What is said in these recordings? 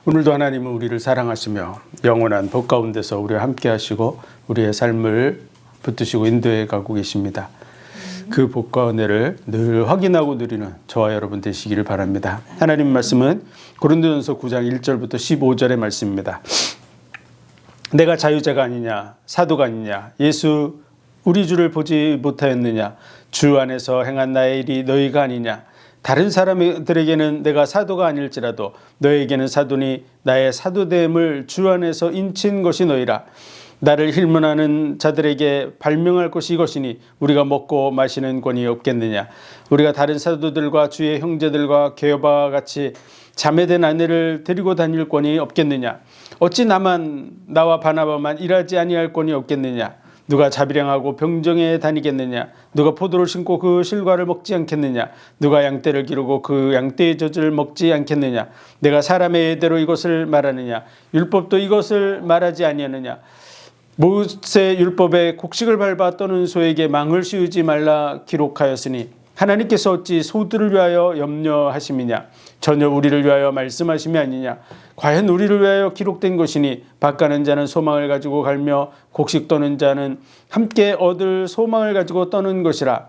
오늘도 하나님은 우리를 사랑하시며 영원한 복 가운데서 우리와 함께 하시고 우리의 삶을 붙드시고 인도해 가고 계십니다. 그 복과 은혜를 늘 확인하고 누리는 저와 여러분 되시기를 바랍니다. 하나님 말씀은 고린도전서 9장 1절부터 15절의 말씀입니다. 내가 자유자가 아니냐, 사도가 아니냐, 예수 우리 주를 보지 못하였느냐, 주 안에서 행한 나의 일이 너희가 아니냐, 다른 사람들에게는 내가 사도가 아닐지라도 너에게는 사도니 나의 사도됨을 주 안에서 인친 것이 너희라. 나를 힐문하는 자들에게 발명할 것이 이것이니 우리가 먹고 마시는 권이 없겠느냐. 우리가 다른 사도들과 주의 형제들과 게바와 같이 자매된 아내를 데리고 다닐 권이 없겠느냐. 어찌 나와 바나바만 일하지 아니할 권이 없겠느냐. 누가 자비량하고 병정에 다니겠느냐. 누가 포도를 심고 그 실과를 먹지 않겠느냐. 누가 양떼를 기르고 그 양떼의 젖을 먹지 않겠느냐. 내가 사람의 예대로 이것을 말하느냐. 율법도 이것을 말하지 아니하느냐. 모세 율법에 곡식을 밟아 떠는 소에게 망을 씌우지 말라 기록하였으니 하나님께서 어찌 소들을 위하여 염려하심이냐. 전혀 우리를 위하여 말씀하심이 아니냐. 과연 우리를 위하여 기록된 것이니 밭 가는 자는 소망을 가지고 갈며 곡식 떠는 자는 함께 얻을 소망을 가지고 떠는 것이라.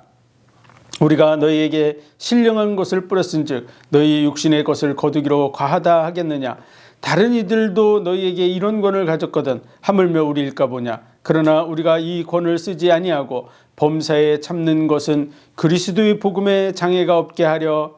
우리가 너희에게 신령한 것을 뿌렸은즉 너희 육신의 것을 거두기로 과하다 하겠느냐. 다른 이들도 너희에게 이런 권을 가졌거든 하물며 우리일까 보냐. 그러나 우리가 이 권을 쓰지 아니하고 범사에 참는 것은 그리스도의 복음에 장애가 없게 하려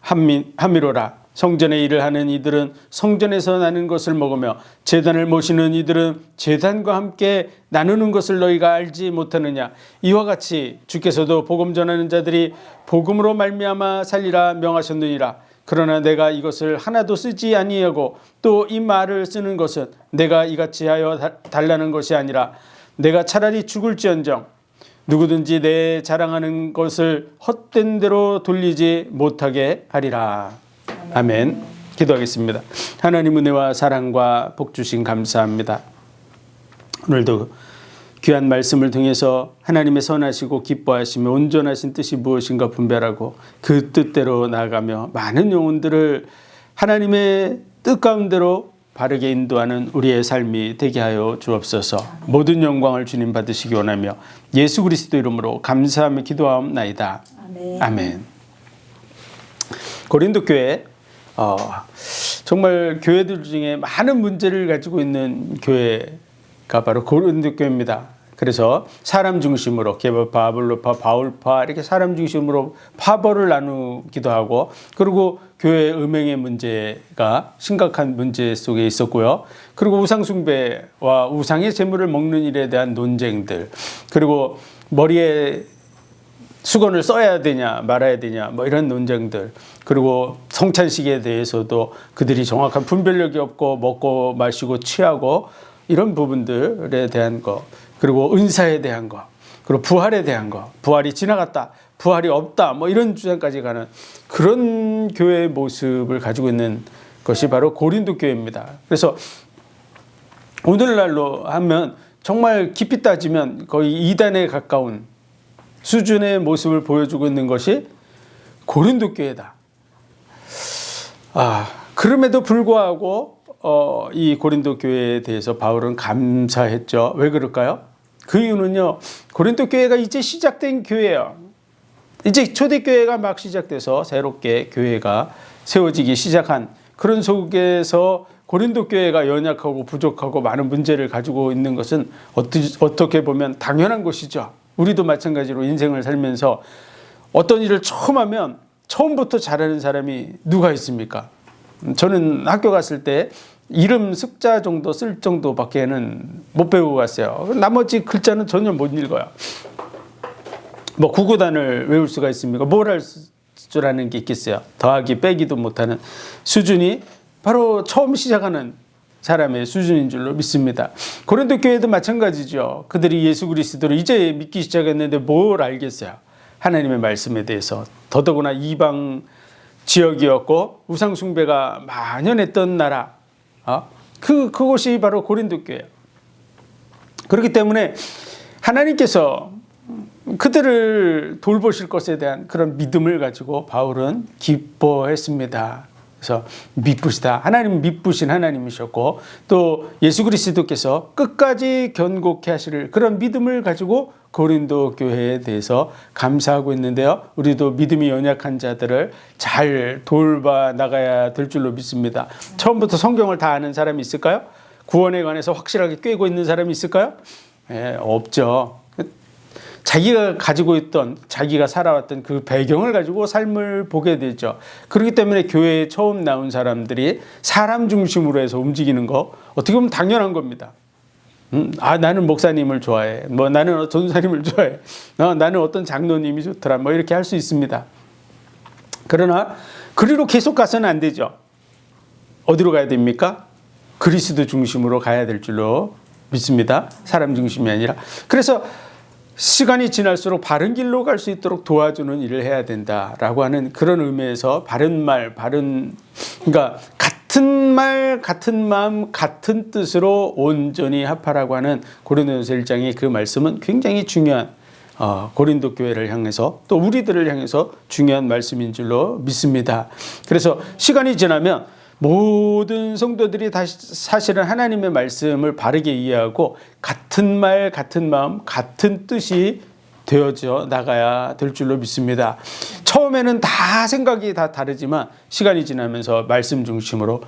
함이로라. 성전의 일을 하는 이들은 성전에서 나는 것을 먹으며 제단을 모시는 이들은 제단과 함께 나누는 것을 너희가 알지 못하느냐. 이와 같이 주께서도 복음 전하는 자들이 복음으로 말미암아 살리라 명하셨느니라. 그러나 내가 이것을 하나도 쓰지 아니하고 또 이 말을 쓰는 것은 내가 이같이 하여 달라는 것이 아니라 내가 차라리 죽을지언정 누구든지 내 자랑하는 것을 헛된 대로 돌리지 못하게 하리라. 아멘. 기도하겠습니다. 하나님 은혜와 사랑과 복 주신 감사합니다. 오늘도 귀한 말씀을 통해서 하나님의 선하시고 기뻐하시며 온전하신 뜻이 무엇인가 분별하고 그 뜻대로 나아가며 많은 영혼들을 하나님의 뜻 가운데로 바르게 인도하는 우리의 삶이 되게 하여 주옵소서. 모든 영광을 주님 받으시기 원하며 예수 그리스도 이름으로 감사하며 기도하옵나이다. 아멘. 아멘. 고린도 교회 정말 교회들 중에 많은 문제를 가지고 있는 교회가 바로 고린도 교회입니다. 그래서 사람 중심으로 게바파, 아볼로파, 바울파 이렇게 사람 중심으로 파벌을 나누기도 하고, 그리고 교회 음행의 문제가 심각한 문제 속에 있었고요. 그리고 우상 숭배와 우상의 제물을 먹는 일에 대한 논쟁들, 그리고 머리에 수건을 써야 되냐 말아야 되냐 뭐 이런 논쟁들, 그리고 성찬식에 대해서도 그들이 정확한 분별력이 없고 먹고 마시고 취하고 이런 부분들에 대한 거, 그리고 은사에 대한 거, 그리고 부활에 대한 거, 부활이 지나갔다, 부활이 없다 뭐 이런 주장까지 가는 그런 교회의 모습을 가지고 있는 것이 바로 고린도 교회입니다. 그래서 오늘날로 하면 정말 깊이 따지면 거의 이단에 가까운 수준의 모습을 보여주고 있는 것이 고린도 교회다. 그럼에도 불구하고 이 고린도 교회에 대해서 바울은 감사했죠. 왜 그럴까요? 그 이유는요, 고린도 교회가 이제 시작된 교회예요. 이제 초대교회가 막 시작돼서 새롭게 교회가 세워지기 시작한 그런 속에서 고린도 교회가 연약하고 부족하고 많은 문제를 가지고 있는 것은 어떻게 보면 당연한 것이죠. 우리도 마찬가지로 인생을 살면서 어떤 일을 처음 하면 처음부터 잘하는 사람이 누가 있습니까? 저는 학교 갔을 때 이름 습자 정도 쓸 정도밖에는 못 배우고 갔어요. 나머지 글자는 전혀 못 읽어요. 뭐 구구단을 외울 수가 있습니까? 뭘 할 줄 아는 게 있겠어요? 더하기 빼기도 못하는 수준이 바로 처음 시작하는 사람의 수준인 줄로 믿습니다. 고린도 교회도 마찬가지죠. 그들이 예수 그리스도를 이제 믿기 시작했는데 뭘 알겠어요? 하나님의 말씀에 대해서. 더더구나 이방 지역이었고 우상 숭배가 만연했던 나라, 그곳이 바로 고린도 교회예요. 그렇기 때문에 하나님께서 그들을 돌보실 것에 대한 그런 믿음을 가지고 바울은 기뻐했습니다. 그래서 미쁘시다. 하나님 미쁘신 하나님이셨고 또 예수 그리스도께서 끝까지 견고케 하실 그런 믿음을 가지고 고린도 교회에 대해서 감사하고 있는데요. 우리도 믿음이 연약한 자들을 잘 돌봐 나가야 될 줄로 믿습니다. 처음부터 성경을 다 아는 사람이 있을까요? 구원에 관해서 확실하게 꿰고 있는 사람이 있을까요? 없죠. 자기가 가지고 있던, 자기가 살아왔던 그 배경을 가지고 삶을 보게 되죠. 그렇기 때문에 교회에 처음 나온 사람들이 사람 중심으로 해서 움직이는 거 어떻게 보면 당연한 겁니다. 나는 목사님을 좋아해. 나는 전사님을 좋아해. 나는 어떤 장로님이 좋더라. 이렇게 할 수 있습니다. 그러나 그리로 계속 가서는 안 되죠. 어디로 가야 됩니까? 그리스도 중심으로 가야 될 줄로 믿습니다. 사람 중심이 아니라. 그래서 시간이 지날수록 바른 길로 갈 수 있도록 도와주는 일을 해야 된다라고 하는 그런 의미에서 바른 말, 그러니까 같은 말, 같은 마음, 같은 뜻으로 온전히 합하라고 하는 고린도전서 1장의 그 말씀은 굉장히 중요한 고린도 교회를 향해서 또 우리들을 향해서 중요한 말씀인 줄로 믿습니다. 그래서 시간이 지나면 모든 성도들이 다시 사실은 하나님의 말씀을 바르게 이해하고 같은 말, 같은 마음, 같은 뜻이 되어져 나가야 될 줄로 믿습니다. 처음에는 다 생각이 다 다르지만 시간이 지나면서 말씀 중심으로,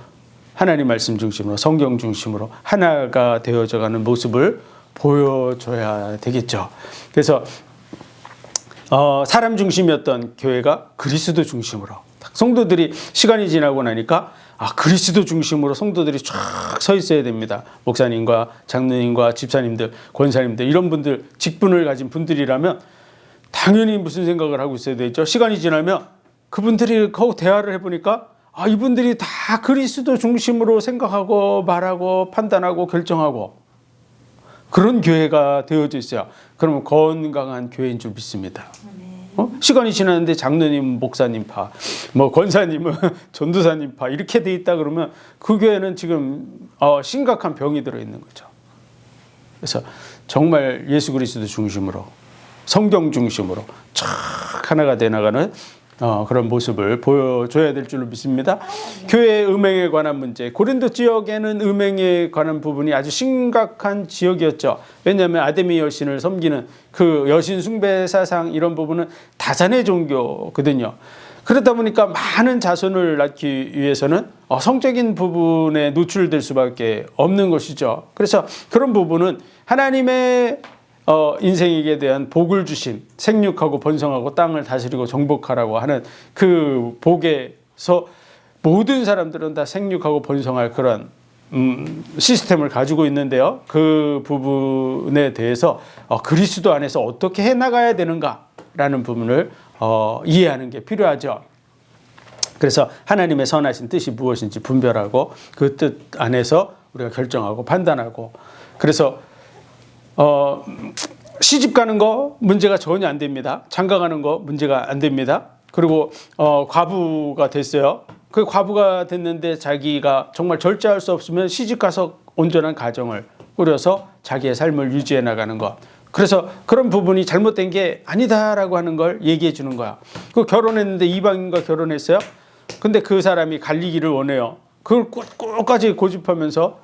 하나님 말씀 중심으로, 성경 중심으로 하나가 되어져가는 모습을 보여줘야 되겠죠. 그래서 사람 중심이었던 교회가 그리스도 중심으로, 성도들이 시간이 지나고 나니까 그리스도 중심으로 성도들이 쫙 서 있어야 됩니다. 목사님과 장로님과 집사님들, 권사님들 이런 분들, 직분을 가진 분들이라면 당연히 무슨 생각을 하고 있어야 되죠. 시간이 지나면 그분들이 대화를 해보니까 이분들이 다 그리스도 중심으로 생각하고 말하고 판단하고 결정하고 그런 교회가 되어져 있어요. 그러면 건강한 교회인 줄 믿습니다. 시간이 지났는데 장로님, 목사님파, 권사님은 전도사님파 이렇게 돼 있다 그러면 그 교회는 지금 심각한 병이 들어있는 거죠. 그래서 정말 예수 그리스도 중심으로, 성경 중심으로 쫙 하나가 돼 나가는 그런 모습을 보여줘야 될 줄로 믿습니다. 교회 음행에 관한 문제, 고린도 지역에는 음행에 관한 부분이 아주 심각한 지역이었죠. 왜냐하면 아데미 여신을 섬기는 그 여신 숭배 사상 이런 부분은 다산의 종교거든요. 그러다 보니까 많은 자손을 낳기 위해서는 성적인 부분에 노출될 수밖에 없는 것이죠. 그래서 그런 부분은 하나님의 인생에게 대한 복을 주신, 생육하고 번성하고 땅을 다스리고 정복하라고 하는 그 복에서 모든 사람들은 다 생육하고 번성할 그런 시스템을 가지고 있는데요. 그 부분에 대해서 그리스도 안에서 어떻게 해나가야 되는가라는 부분을 이해하는 게 필요하죠. 그래서 하나님의 선하신 뜻이 무엇인지 분별하고 그 뜻 안에서 우리가 결정하고 판단하고, 그래서 시집 가는 거 문제가 전혀 안 됩니다. 장가 가는 거 문제가 안 됩니다. 그리고 과부가 됐어요. 그 과부가 됐는데 자기가 정말 절제할 수 없으면 시집 가서 온전한 가정을 꾸려서 자기의 삶을 유지해 나가는 것. 그래서 그런 부분이 잘못된 게 아니다라고 하는 걸 얘기해 주는 거야. 그 결혼했는데 이방인과 결혼했어요. 근데 그 사람이 갈리기를 원해요. 그걸 끝까지 고집하면서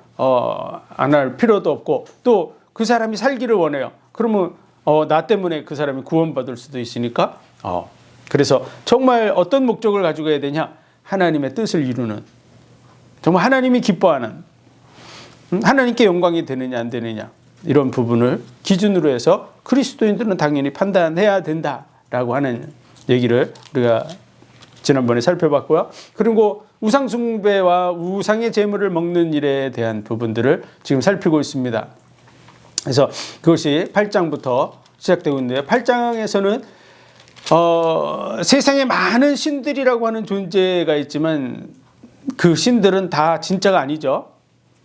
안 할 필요도 없고 또 그 사람이 살기를 원해요. 그러면 나 때문에 그 사람이 구원받을 수도 있으니까 그래서 정말 어떤 목적을 가지고 해야 되냐? 하나님의 뜻을 이루는, 정말 하나님이 기뻐하는, 하나님께 영광이 되느냐 안 되느냐 이런 부분을 기준으로 해서 그리스도인들은 당연히 판단해야 된다라고 하는 얘기를 우리가 지난번에 살펴봤고요. 그리고 우상 숭배와 우상의 제물을 먹는 일에 대한 부분들을 지금 살피고 있습니다. 그래서 그것이 8장부터 시작되고 있는데요. 8장에서는 세상에 많은 신들이라고 하는 존재가 있지만 그 신들은 다 진짜가 아니죠.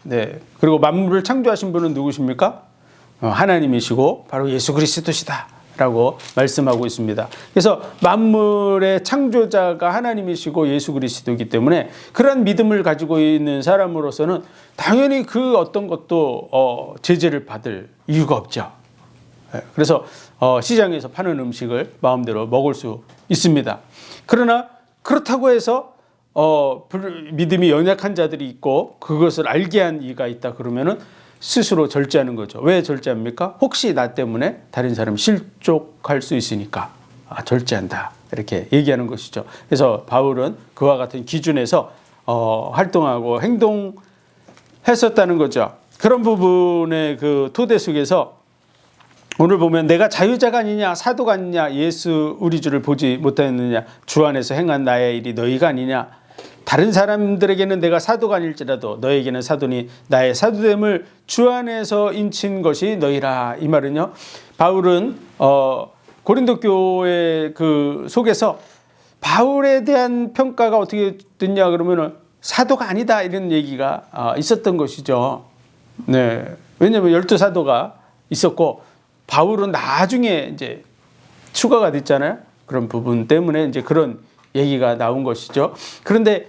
네. 그리고 만물을 창조하신 분은 누구십니까? 하나님이시고 바로 예수 그리스도시다 라고 말씀하고 있습니다. 그래서 만물의 창조자가 하나님이시고 예수 그리스도이기 때문에 그런 믿음을 가지고 있는 사람으로서는 당연히 그 어떤 것도 제재를 받을 이유가 없죠. 그래서 시장에서 파는 음식을 마음대로 먹을 수 있습니다. 그러나 그렇다고 해서 믿음이 연약한 자들이 있고 그것을 알게 한 이가 있다 그러면은 스스로 절제하는 거죠. 왜 절제합니까? 혹시 나 때문에 다른 사람이 실족할 수 있으니까 절제한다 이렇게 얘기하는 것이죠. 그래서 바울은 그와 같은 기준에서 활동하고 행동했었다는 거죠. 그런 부분의 그 토대 속에서 오늘 보면 내가 자유자가 아니냐 사도가 아니냐 예수 우리 주를 보지 못하였느냐 주 안에서 행한 나의 일이 너희가 아니냐 다른 사람들에게는 내가 사도가 아닐지라도 너에게는 사도니 나의 사도됨을 주 안에서 인친 것이 너희라. 이 말은요 바울은 고린도 교회 그 속에서 바울에 대한 평가가 어떻게 됐냐 그러면은 사도가 아니다 이런 얘기가 있었던 것이죠. 네, 왜냐하면 12사도가 있었고 바울은 나중에 이제 추가가 됐잖아요. 그런 부분 때문에 이제 그런 얘기가 나온 것이죠. 그런데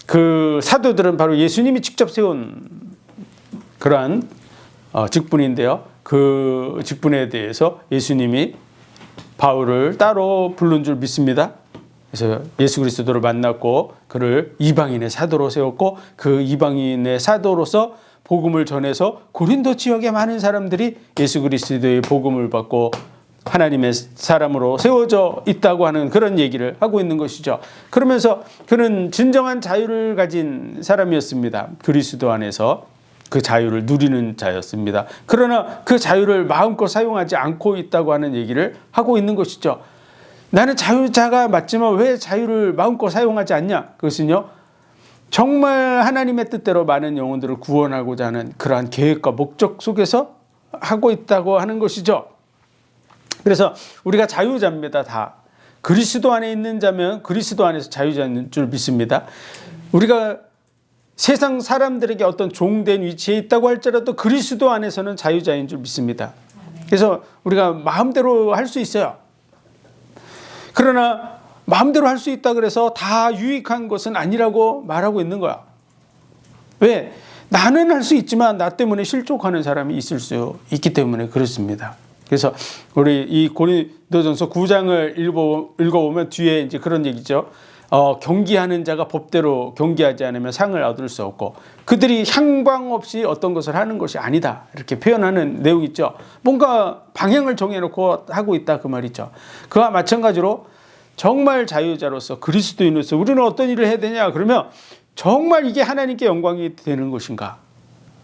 그 사도들은 바로 예수님이 직접 세운 그러한 직분인데요. 그 직분에 대해서 예수님이 바울을 따로 부른 줄 믿습니다. 그래서 예수 그리스도를 만났고 그를 이방인의 사도로 세웠고 그 이방인의 사도로서 복음을 전해서 고린도 지역의 많은 사람들이 예수 그리스도의 복음을 받고 하나님의 사람으로 세워져 있다고 하는 그런 얘기를 하고 있는 것이죠. 그러면서 그는 진정한 자유를 가진 사람이었습니다. 그리스도 안에서 그 자유를 누리는 자였습니다. 그러나 그 자유를 마음껏 사용하지 않고 있다고 하는 얘기를 하고 있는 것이죠. 나는 자유자가 맞지만 왜 자유를 마음껏 사용하지 않냐? 그것은요 정말 하나님의 뜻대로 많은 영혼들을 구원하고자 하는 그러한 계획과 목적 속에서 하고 있다고 하는 것이죠. 그래서 우리가 자유자입니다. 다 그리스도 안에 있는 자면 그리스도 안에서 자유자인 줄 믿습니다. 우리가 세상 사람들에게 어떤 종된 위치에 있다고 할지라도 그리스도 안에서는 자유자인 줄 믿습니다. 그래서 우리가 마음대로 할 수 있어요. 그러나 마음대로 할 수 있다 그래서 다 유익한 것은 아니라고 말하고 있는 거야. 왜? 나는 할 수 있지만 나 때문에 실족하는 사람이 있을 수 있기 때문에 그렇습니다. 그래서 우리 이 고린도전서 9장을 읽어보면 뒤에 이제 그런 얘기죠. 경기하는 자가 법대로 경기하지 않으면 상을 얻을 수 없고 그들이 향방 없이 어떤 것을 하는 것이 아니다. 이렇게 표현하는 내용이 있죠. 뭔가 방향을 정해놓고 하고 있다 그 말이죠. 그와 마찬가지로 정말 자유자로서 그리스도인으로서 우리는 어떤 일을 해야 되냐 그러면 정말 이게 하나님께 영광이 되는 것인가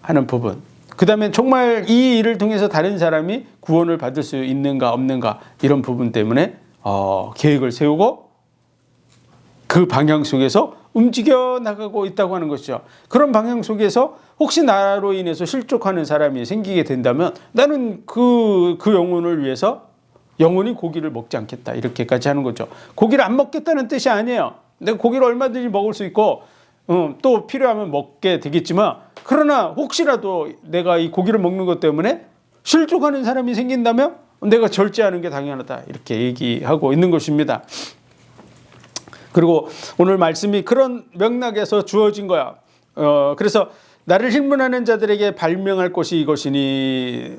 하는 부분. 그 다음에 정말 이 일을 통해서 다른 사람이 구원을 받을 수 있는가 없는가 이런 부분 때문에 계획을 세우고 그 방향 속에서 움직여 나가고 있다고 하는 것이죠. 그런 방향 속에서 혹시 나로 인해서 실족하는 사람이 생기게 된다면 나는 그 영혼을 위해서 영원히 고기를 먹지 않겠다 이렇게까지 하는 거죠. 고기를 안 먹겠다는 뜻이 아니에요. 내가 고기를 얼마든지 먹을 수 있고 또 필요하면 먹게 되겠지만 그러나 혹시라도 내가 이 고기를 먹는 것 때문에 실족하는 사람이 생긴다면 내가 절제하는 게 당연하다 이렇게 얘기하고 있는 것입니다. 그리고 오늘 말씀이 그런 맥락에서 주어진 거야. 그래서 나를 힐문하는 자들에게 발명할 것이 이것이니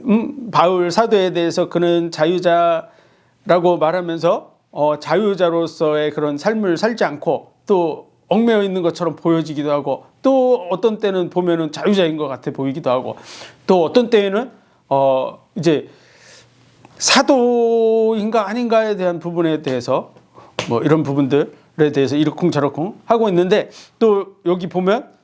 바울 사도에 대해서 그는 자유자라고 말하면서 자유자로서의 그런 삶을 살지 않고 또 얽매여 있는 것처럼 보여지기도 하고 또 어떤 때는 보면은 자유자인 것 같아 보이기도 하고 또 어떤 때에는 이제 사도인가 아닌가에 대한 부분에 대해서 뭐 이런 부분들에 대해서 이러쿵저러쿵 하고 있는데 또 여기 보면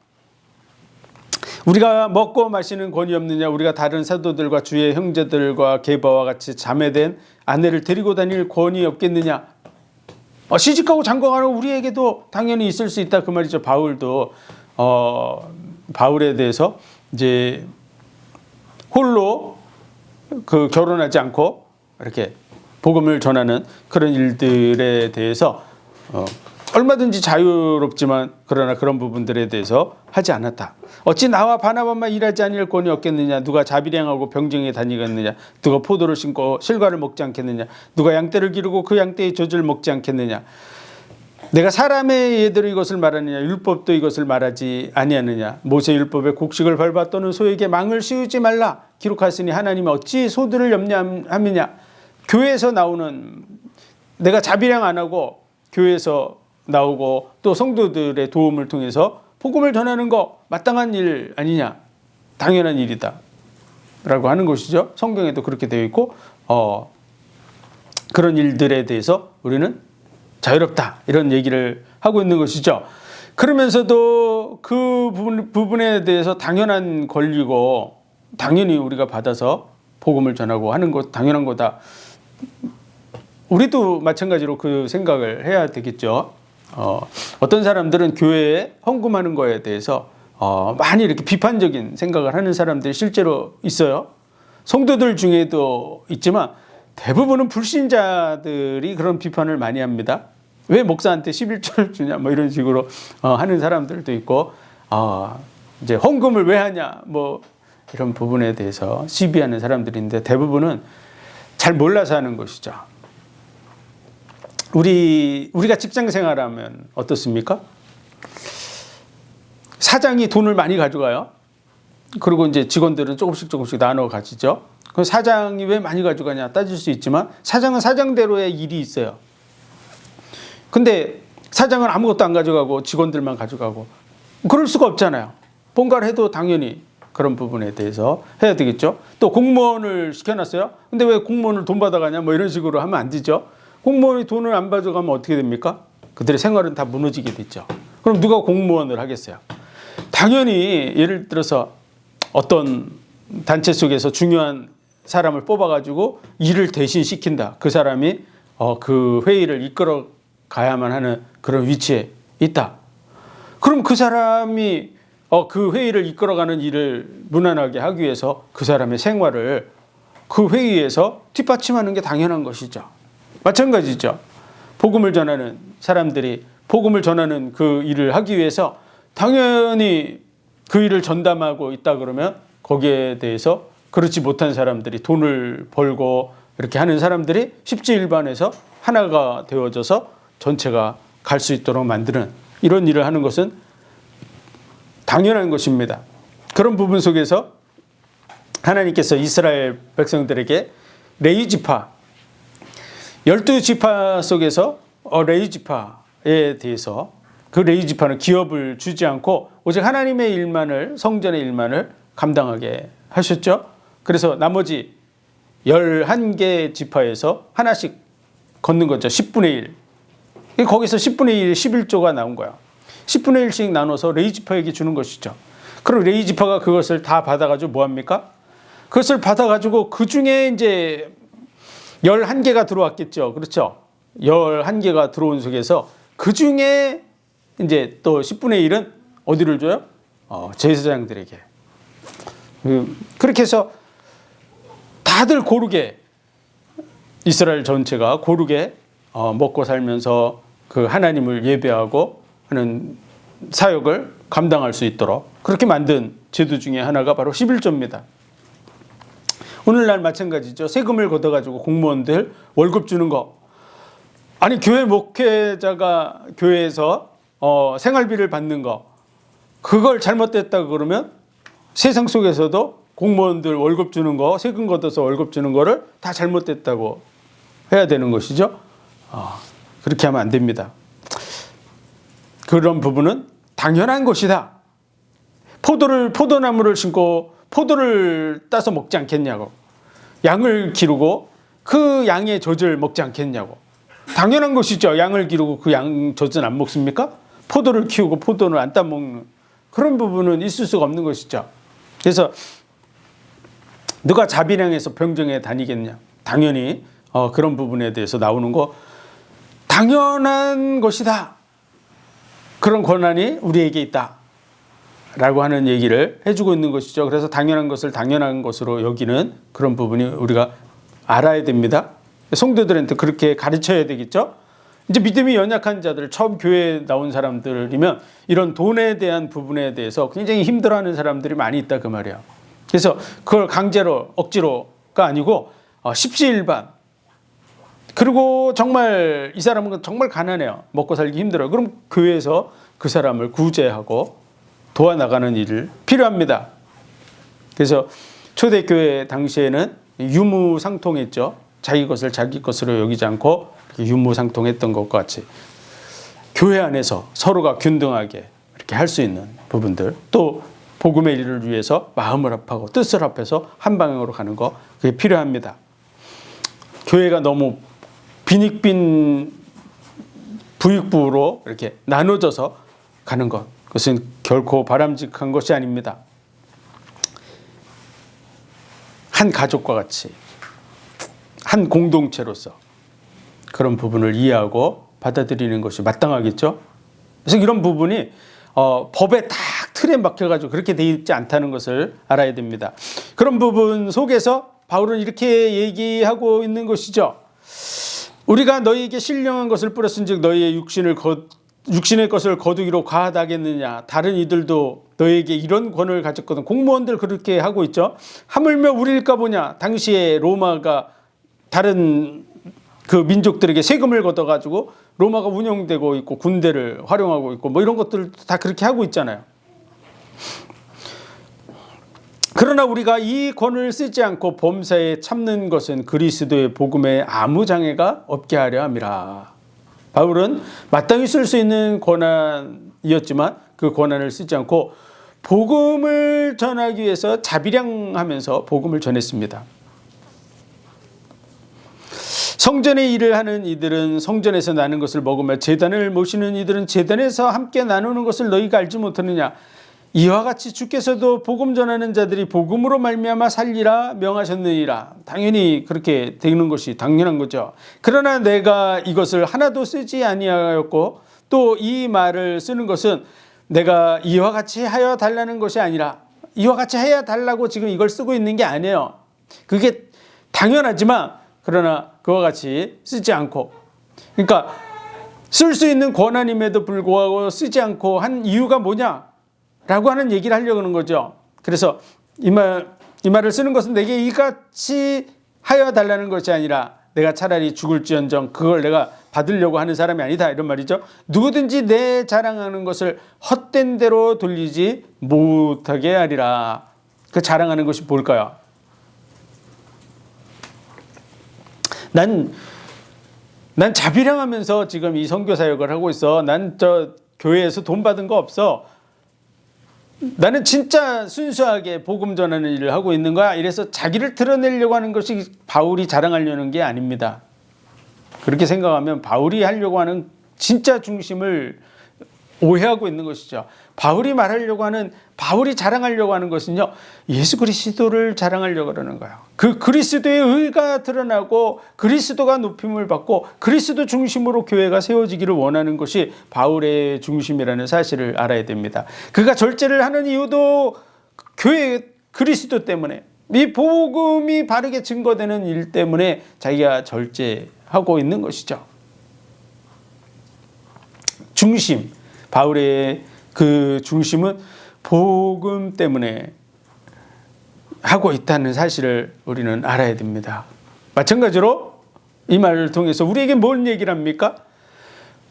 우리가 먹고 마시는 권위 없느냐 우리가 다른 사도들과 주의 형제들과 게바와 같이 자매된 아내를 데리고 다닐 권위 없겠느냐 시집가고 장가가는 우리에게도 당연히 있을 수 있다 그 말이죠. 바울도 바울에 대해서 이제 홀로 그 결혼하지 않고 이렇게 복음을 전하는 그런 일들에 대해서 얼마든지 자유롭지만 그러나 그런 부분들에 대해서 하지 않았다. 어찌 나와 바나바만 일하지 아니할 권이 없겠느냐. 누가 자비량하고 병정에 다니겠느냐. 누가 포도를 심고 실과를 먹지 않겠느냐. 누가 양떼를 기르고 그 양떼의 젖을 먹지 않겠느냐. 내가 사람의 예대로 이것을 말하느냐. 율법도 이것을 말하지 아니하느냐. 모세 율법에 곡식을 밟아 또는 소에게 망을 씌우지 말라 기록하시니 하나님이 어찌 소들을 염려하느냐. 교회에서 나오는 내가 자비량 안 하고 교회에서 나오고 또 성도들의 도움을 통해서 복음을 전하는 거 마땅한 일 아니냐, 당연한 일이다 라고 하는 것이죠. 성경에도 그렇게 되어 있고 그런 일들에 대해서 우리는 자유롭다 이런 얘기를 하고 있는 것이죠. 그러면서도 그 부분에 대해서 당연한 권리고 당연히 우리가 받아서 복음을 전하고 하는 것 당연한 거다. 우리도 마찬가지로 그 생각을 해야 되겠죠. 어떤 사람들은 교회에 헌금하는 거에 대해서 많이 이렇게 비판적인 생각을 하는 사람들이 실제로 있어요. 성도들 중에도 있지만 대부분은 불신자들이 그런 비판을 많이 합니다. 왜 목사한테 11조를 주냐 뭐 이런 식으로 하는 사람들도 있고 이제 헌금을 왜 하냐 뭐 이런 부분에 대해서 시비하는 사람들인데 대부분은 잘 몰라서 하는 것이죠. 우리가 직장 생활하면 어떻습니까? 사장이 돈을 많이 가져가요. 그리고 이제 직원들은 조금씩 나눠 가지죠. 그 사장이 왜 많이 가져가냐 따질 수 있지만 사장은 사장대로의 일이 있어요. 근데 사장은 아무것도 안 가져가고 직원들만 가져가고 그럴 수가 없잖아요. 뭔가를 해도 당연히 그런 부분에 대해서 해야 되겠죠. 또 공무원을 시켜놨어요. 근데 왜 공무원을 돈 받아가냐 뭐 이런 식으로 하면 안 되죠. 공무원이 돈을 안 가져가면 어떻게 됩니까? 그들의 생활은 다 무너지게 됐죠. 그럼 누가 공무원을 하겠어요? 당연히 예를 들어서 어떤 단체 속에서 중요한 사람을 뽑아가지고 일을 대신 시킨다. 그 사람이 그 회의를 이끌어 가야만 하는 그런 위치에 있다. 그럼 그 사람이 그 회의를 이끌어가는 일을 무난하게 하기 위해서 그 사람의 생활을 그 회의에서 뒷받침하는 게 당연한 것이죠. 마찬가지죠. 복음을 전하는 사람들이 복음을 전하는 그 일을 하기 위해서 당연히 그 일을 전담하고 있다 그러면 거기에 대해서 그렇지 못한 사람들이 돈을 벌고 이렇게 하는 사람들이 십지일반에서 하나가 되어져서 전체가 갈 수 있도록 만드는 이런 일을 하는 것은 당연한 것입니다. 그런 부분 속에서 하나님께서 이스라엘 백성들에게 레위지파 12지파 속에서 레위지파에 대해서 그 레위지파는 기업을 주지 않고 오직 하나님의 일만을 성전의 일만을 감당하게 하셨죠. 그래서 나머지 11개 지파에서 하나씩 걷는 거죠. 10분의 1. 거기서 10분의 1, 11조가 나온 거야. 10분의 1씩 나눠서 레위지파에게 주는 것이죠. 그럼 레위지파가 그것을 다 받아가지고 뭐합니까? 그것을 받아가지고 그 중에 이제 11개가 들어왔겠죠. 그렇죠. 11개가 들어온 속에서 그 중에 이제 또 10분의 1은 어디를 줘요? 제사장들에게. 그렇게 해서 다들 고르게 이스라엘 전체가 고르게 먹고 살면서 그 하나님을 예배하고 하는 사역을 감당할 수 있도록 그렇게 만든 제도 중에 하나가 바로 11조입니다. 오늘날 마찬가지죠. 세금을 걷어가지고 공무원들 월급 주는 거. 아니 교회 목회자가 교회에서 생활비를 받는 거. 그걸 잘못됐다 그러면 세상 속에서도 공무원들 월급 주는 거, 세금 걷어서 월급 주는 거를 다 잘못됐다고 해야 되는 것이죠. 그렇게 하면 안 됩니다. 그런 부분은 당연한 것이다. 포도나무를 심고 포도를 따서 먹지 않겠냐고. 양을 기르고 그 양의 젖을 먹지 않겠냐고. 당연한 것이죠. 양을 기르고 그 양 젖은 안 먹습니까? 포도를 키우고 포도는 안 따먹는 그런 부분은 있을 수가 없는 것이죠. 그래서 누가 자비량에서 병정에 다니겠냐. 당연히 그런 부분에 대해서 나오는 거 당연한 것이다. 그런 권한이 우리에게 있다. 라고 하는 얘기를 해주고 있는 것이죠. 그래서 당연한 것을 당연한 것으로 여기는 그런 부분이 우리가 알아야 됩니다. 성도들한테 그렇게 가르쳐야 되겠죠. 이제 믿음이 연약한 자들, 처음 교회에 나온 사람들이면 이런 돈에 대한 부분에 대해서 굉장히 힘들어하는 사람들이 많이 있다 그 말이에요. 그래서 그걸 강제로 억지로가 아니고 십시일반. 그리고 정말 이 사람은 정말 가난해요. 먹고 살기 힘들어요. 그럼 교회에서 그 사람을 구제하고 도와나가는 일을 필요합니다. 그래서 초대교회 당시에는 유무상통했죠. 자기 것을 자기 것으로 여기지 않고 유무상통했던 것과 같이 교회 안에서 서로가 균등하게 이렇게 할 수 있는 부분들, 또 복음의 일을 위해서 마음을 합하고 뜻을 합해서 한 방향으로 가는 거, 그게 필요합니다. 교회가 너무 빈익빈 부익부로 이렇게 나눠져서 가는 것, 그것은 결코 바람직한 것이 아닙니다. 한 가족과 같이, 한 공동체로서 그런 부분을 이해하고 받아들이는 것이 마땅하겠죠. 그래서 이런 부분이 법에 딱 틀에 막혀가지고 그렇게 돼 있지 않다는 것을 알아야 됩니다. 그런 부분 속에서 바울은 이렇게 얘기하고 있는 것이죠. 우리가 너희에게 신령한 것을 뿌렸은즉 너희의 육신의 것을 거두기로 과하다겠느냐. 다른 이들도 너희에게 이런 권을 가졌거든. 공무원들 그렇게 하고 있죠. 하물며 우리일까 보냐. 당시에 로마가 다른 그 민족들에게 세금을 걷어가지고 로마가 운영되고 있고 군대를 활용하고 있고 뭐 이런 것들 다 그렇게 하고 있잖아요. 그러나 우리가 이 권을 쓰지 않고 범사에 참는 것은 그리스도의 복음에 아무 장애가 없게 하려 함이라. 바울은 마땅히 쓸 수 있는 권한이었지만 그 권한을 쓰지 않고 복음을 전하기 위해서 자비량하면서 복음을 전했습니다. 성전의 일을 하는 이들은 성전에서 나는 것을 먹으며 제단을 모시는 이들은 제단에서 함께 나누는 것을 너희가 알지 못하느냐. 이와 같이 주께서도 복음 전하는 자들이 복음으로 말미암아 살리라 명하셨느니라. 당연히 그렇게 되는 것이 당연한 거죠. 그러나 내가 이것을 하나도 쓰지 아니하였고 또 이 말을 쓰는 것은 내가 이와 같이 하여 달라는 것이 아니라 이와 같이 해야 달라고 지금 이걸 쓰고 있는 게 아니에요. 그게 당연하지만 그러나 그와 같이 쓰지 않고, 그러니까 쓸 수 있는 권한임에도 불구하고 쓰지 않고 한 이유가 뭐냐? 라고 하는 얘기를 하려고 하는 거죠. 그래서 이 말을 쓰는 것은 내게 이같이 하여 달라는 것이 아니라 내가 차라리 죽을지언정 그걸 내가 받으려고 하는 사람이 아니다. 이런 말이죠. 누구든지 내 자랑하는 것을 헛된 대로 돌리지 못하게 하리라. 그 자랑하는 것이 뭘까요? 난 자비량하면서 지금 이 선교 사역을 하고 있어. 난 저 교회에서 돈 받은 거 없어. 나는 진짜 순수하게 복음 전하는 일을 하고 있는 거야. 이래서 자기를 드러내려고 하는 것이 바울이 자랑하려는 게 아닙니다. 그렇게 생각하면 바울이 하려고 하는 진짜 중심을 오해하고 있는 것이죠. 바울이 말하려고 하는, 바울이 자랑하려고 하는 것은요, 예수 그리스도를 자랑하려고 하는 거예요. 그 그리스도의 의가 드러나고 그리스도가 높임을 받고 그리스도 중심으로 교회가 세워지기를 원하는 것이 바울의 중심이라는 사실을 알아야 됩니다. 그가 절제를 하는 이유도 교회 그리스도 때문에, 이 복음이 바르게 증거되는 일 때문에 자기가 절제하고 있는 것이죠. 중심, 바울의 그 중심은 복음 때문에 하고 있다는 사실을 우리는 알아야 됩니다. 마찬가지로 이 말을 통해서 우리에게 뭔 얘기를 합니까?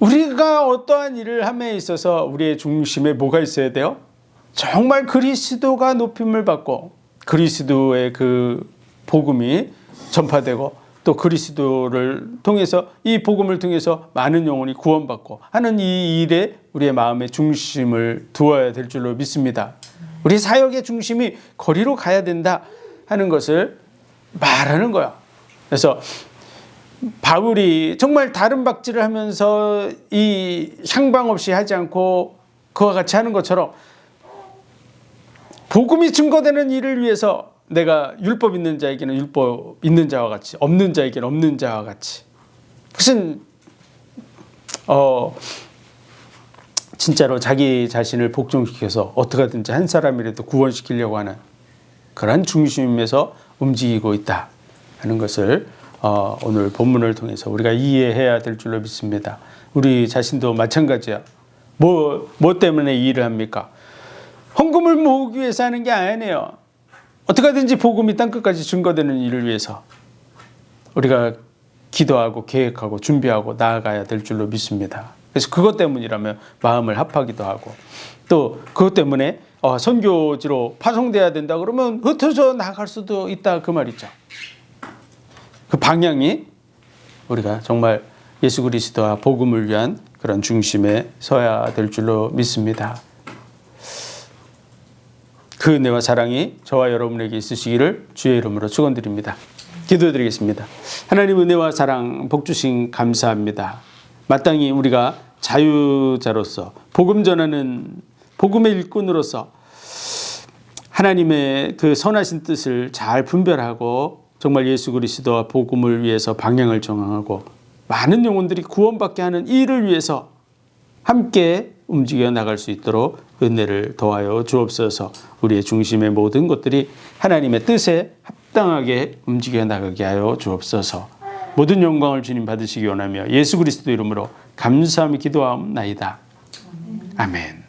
우리가 어떠한 일을 함에 있어서 우리의 중심에 뭐가 있어야 돼요? 정말 그리스도가 높임을 받고 그리스도의 그 복음이 전파되고 또 그리스도를 통해서, 이 복음을 통해서 많은 영혼이 구원받고 하는 이 일에 우리의 마음의 중심을 두어야 될 줄로 믿습니다. 우리 사역의 중심이 거리로 가야 된다 하는 것을 말하는 거야. 그래서 바울이 정말 다른 박질을 하면서 이 향방 없이 하지 않고 그와 같이 하는 것처럼 복음이 증거되는 일을 위해서 내가 율법 있는 자에게는 율법 있는 자와 같이, 없는 자에게는 없는 자와 같이, 그것은 진짜로 자기 자신을 복종시켜서 어떻게 하든지 한 사람이라도 구원시키려고 하는 그런 중심에서 움직이고 있다 하는 것을 오늘 본문을 통해서 우리가 이해해야 될 줄로 믿습니다. 우리 자신도 마찬가지야. 뭐 때문에 이 일을 합니까? 헌금을 모으기 위해서 하는 게 아니에요. 어떻게 하든지 복음이 땅끝까지 증거되는 일을 위해서 우리가 기도하고 계획하고 준비하고 나아가야 될 줄로 믿습니다. 그래서 그것 때문이라면 마음을 합하기도 하고, 또 그것 때문에 선교지로 파송돼야 된다 그러면 흩어져 나갈 수도 있다, 그 말이죠. 그 방향이 우리가 정말 예수 그리스도와 복음을 위한 그런 중심에 서야 될 줄로 믿습니다. 그 은혜와 사랑이 저와 여러분에게 있으시기를 주의 이름으로 축원드립니다. 기도드리겠습니다. 하나님 은혜와 사랑 복 주신 감사합니다. 마땅히 우리가 자유자로서 복음 전하는 복음의 일꾼으로서 하나님의 그 선하신 뜻을 잘 분별하고 정말 예수 그리스도와 복음을 위해서 방향을 정하고 많은 영혼들이 구원받게 하는 이 일을 위해서 함께 움직여 나갈 수 있도록 은혜를 더하여 주옵소서. 우리의 중심의 모든 것들이 하나님의 뜻에 합당하게 움직여 나가게 하여 주옵소서. 모든 영광을 주님 받으시기 원하며 예수 그리스도 이름으로 감사함이 기도하옵나이다. 아멘.